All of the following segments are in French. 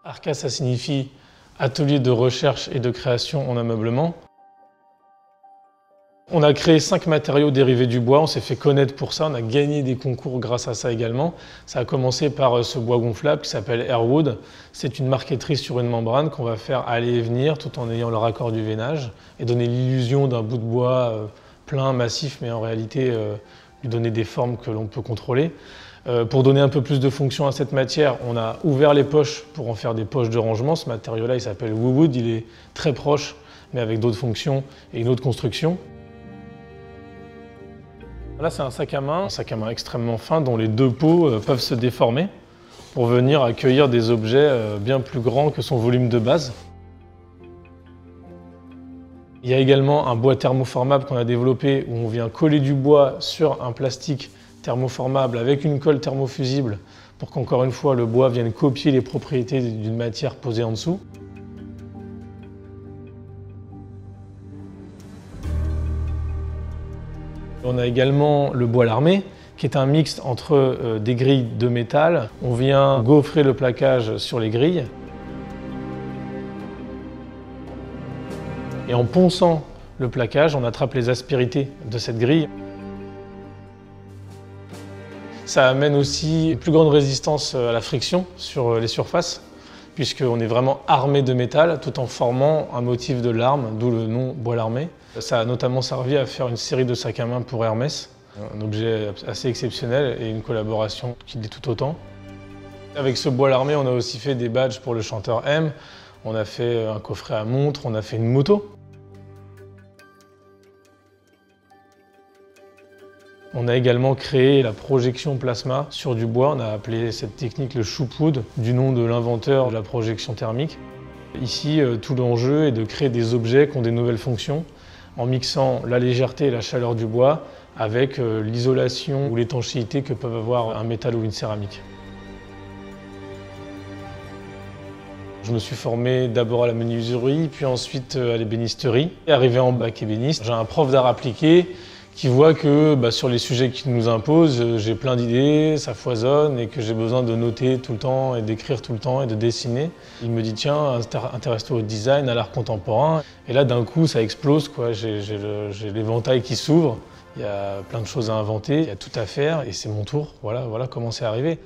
ARCA, ça signifie Atelier de recherche et de création en ameublement. On a créé 5 matériaux dérivés du bois, on s'est fait connaître pour ça, on a gagné des concours grâce à ça également. Ça a commencé par ce bois gonflable qui s'appelle Airwood. C'est une marqueterie sur une membrane qu'on va faire aller et venir tout en ayant le raccord du veinage et donner l'illusion d'un bout de bois plein, massif, mais en réalité lui donner des formes que l'on peut contrôler. Pour donner un peu plus de fonction à cette matière, on a ouvert les poches pour en faire des poches de rangement. Ce matériau-là, il s'appelle Wood, il est très proche, mais avec d'autres fonctions et une autre construction. Là, c'est un sac à main extrêmement fin dont les 2 peaux peuvent se déformer pour venir accueillir des objets bien plus grands que son volume de base. Il y a également un bois thermoformable qu'on a développé où on vient coller du bois sur un plastique thermoformable avec une colle thermofusible pour qu'encore une fois le bois vienne copier les propriétés d'une matière posée en dessous. On a également le bois larmé, qui est un mixte entre des grilles de métal. On vient gaufrer le plaquage sur les grilles. Et en ponçant le plaquage, on attrape les aspérités de cette grille. Ça amène aussi une plus grande résistance à la friction sur les surfaces, puisqu'on est vraiment armé de métal tout en formant un motif de larme, d'où le nom bois larmé. Ça a notamment servi à faire une série de sacs à main pour Hermès, un objet assez exceptionnel et une collaboration qui l'est tout autant. Avec ce bois larmé, on a aussi fait des badges pour le chanteur M, on a fait un coffret à montre, on a fait une moto. On a également créé la projection plasma sur du bois. On a appelé cette technique le shootwood, du nom de l'inventeur de la projection thermique. Ici, tout l'enjeu est de créer des objets qui ont des nouvelles fonctions en mixant la légèreté et la chaleur du bois avec l'isolation ou l'étanchéité que peuvent avoir un métal ou une céramique. Je me suis formé d'abord à la menuiserie, puis ensuite à l'ébénisterie. Arrivé en bac ébéniste, j'ai un prof d'art appliqué qui voit que sur les sujets qu'il nous impose, j'ai plein d'idées, ça foisonne et que j'ai besoin de noter tout le temps et d'écrire tout le temps et de dessiner. Il me dit tiens, intéresse-toi au design, à l'art contemporain. Et là d'un coup ça explose, quoi. J'ai l'éventail qui s'ouvre, il y a plein de choses à inventer, il y a tout à faire et c'est mon tour. Voilà comment c'est arrivé.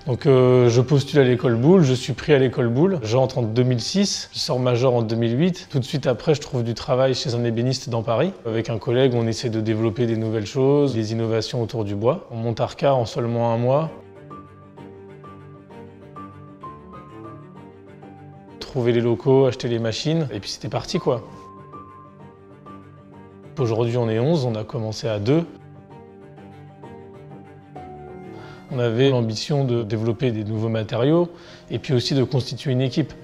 Donc je postule à l'école Boulle, je suis pris à l'école Boulle, j'entre en 2006, je sors major en 2008. Tout de suite après, je trouve du travail chez un ébéniste dans Paris. Avec un collègue, on essaie de développer des nouvelles choses, des innovations autour du bois. On monte ARCA en seulement 1 mois. Trouver les locaux, acheter les machines, et puis c'était parti quoi. Aujourd'hui on est 11, on a commencé à 2. On avait l'ambition de développer des nouveaux matériaux et puis aussi de constituer une équipe.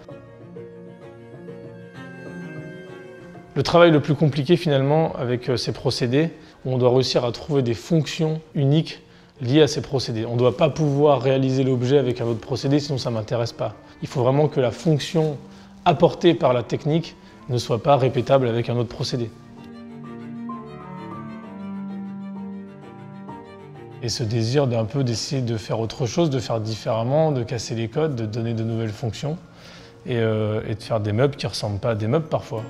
Le travail le plus compliqué finalement avec ces procédés, où on doit réussir à trouver des fonctions uniques liées à ces procédés. On ne doit pas pouvoir réaliser l'objet avec un autre procédé, sinon ça ne m'intéresse pas. Il faut vraiment que la fonction apportée par la technique ne soit pas répétable avec un autre procédé. Et ce désir d'un peu d'essayer de faire autre chose, de faire différemment, de casser les codes, de donner de nouvelles fonctions et de faire des meubles qui ne ressemblent pas à des meubles parfois.